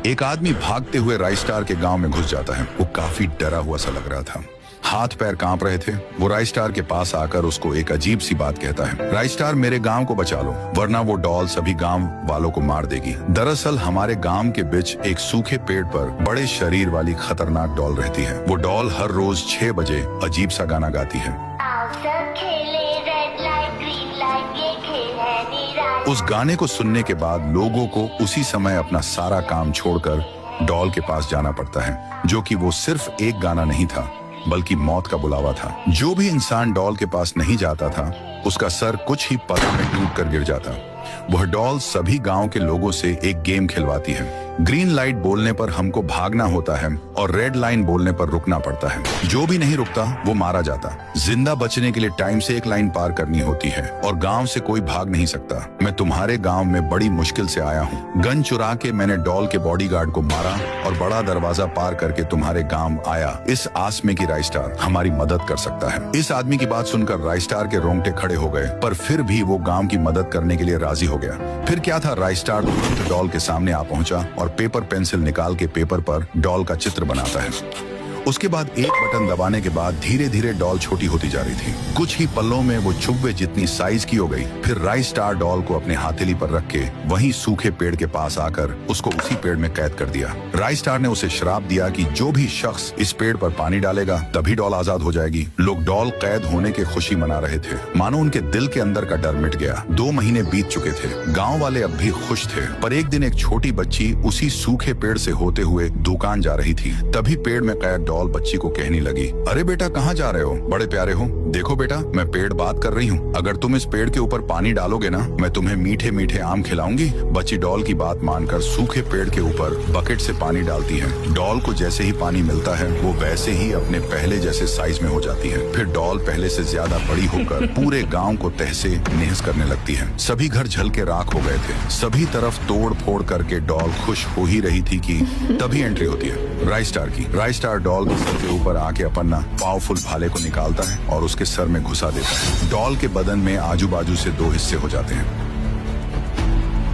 एक आदमी भागते हुए राइस स्टार के गांव में घुस जाता है। वो काफी डरा हुआ सा लग रहा था, हाथ पैर कांप रहे थे। वो राइस स्टार के पास आकर उसको एक अजीब सी बात कहता है, राइस स्टार मेरे गांव को बचा लो, वरना वो डॉल सभी गांव वालों को मार देगी। दरअसल हमारे गांव के बीच एक सूखे पेड़ पर बड़े शरीर वाली खतरनाक डॉल रहती है। वो डॉल हर रोज 6 बजे अजीब सा गाना गाती है। उस गाने को सुनने के बाद लोगों को उसी समय अपना सारा काम छोड़कर डॉल के पास जाना पड़ता है, जो कि वो सिर्फ एक गाना नहीं था बल्कि मौत का बुलावा था। जो भी इंसान डॉल के पास नहीं जाता था उसका सर कुछ ही पलों में टूट कर गिर जाता। वह डॉल सभी गांव के लोगों से एक गेम खिलवाती है। ग्रीन लाइट बोलने पर हमको भागना होता है और रेड लाइन बोलने पर रुकना पड़ता है। जो भी नहीं रुकता वो मारा जाता। जिंदा बचने के लिए टाइम से एक लाइन पार करनी होती है और गांव से कोई भाग नहीं सकता। मैं तुम्हारे गांव में बड़ी मुश्किल से आया हूँ। गन चुरा के मैंने डॉल के बॉडीगार्ड को मारा और बड़ा दरवाजा पार करके तुम्हारे गांव आया, इस आस में कि राइस स्टार हमारी मदद कर सकता है। इस आदमी की बात सुनकर राइस स्टार के रोंगटे खड़े हो गए, पर फिर भी वो गांव की मदद करने के लिए राजी हो गया। फिर क्या था, राइस स्टार तुरंत डॉल के सामने आ पहुंचा और पेपर पेंसिल निकाल के पेपर पर डॉल का चित्र बनाता है। उसके बाद एक बटन दबाने के बाद धीरे धीरे डॉल छोटी होती जा रही थी। कुछ ही पलों में वो चुव्वे जितनी साइज की हो गई। फिर राइस स्टार डॉल को अपने हथेली पर रख के वहीं सूखे पेड़ के पास आकर उसको उसी पेड़ में कैद कर दिया। राइस स्टार ने उसे श्राप दिया कि जो भी शख्स इस पेड़ पर पानी डालेगा तभी डॉल आजाद हो जाएगी। लोग डॉल कैद होने की खुशी मना रहे थे, मानो उनके दिल के अंदर का डर मिट गया। 2 महीने बीत चुके थे। गाँव वाले अब भी खुश थे, पर एक दिन एक छोटी बच्ची उसी सूखे पेड़ से होते हुए दुकान जा रही थी। तभी पेड़ में कैद डॉल बच्ची को कहने लगी, अरे बेटा कहाँ जा रहे हो, बड़े प्यारे हो, देखो बेटा मैं पेड़ बात कर रही हूँ, अगर तुम इस पेड़ के ऊपर पानी डालोगे ना मैं तुम्हें मीठे मीठे आम खिलाऊंगी। बच्ची डॉल की बात मानकर सूखे पेड़ के ऊपर बकेट से पानी डालती है। डॉल को जैसे ही पानी मिलता है वो वैसे ही अपने पहले जैसे साइज में हो जाती है। फिर डॉल पहले से ज्यादा बड़ी होकर पूरे गाँव को तहसे नहस करने लगती है। सभी घर जल के राख हो गए थे। सभी तरफ तोड़ फोड़ करके डॉल खुश हो ही रही थी कि तभी एंट्री होती है राइस स्टार की। राइस स्टार डॉल के सर के ऊपर आके अपना पावरफुल भाले को निकालता है और उसके सर में घुसा देता है। डॉल के बदन में आजू बाजू से 2 हिस्से हो जाते हैं।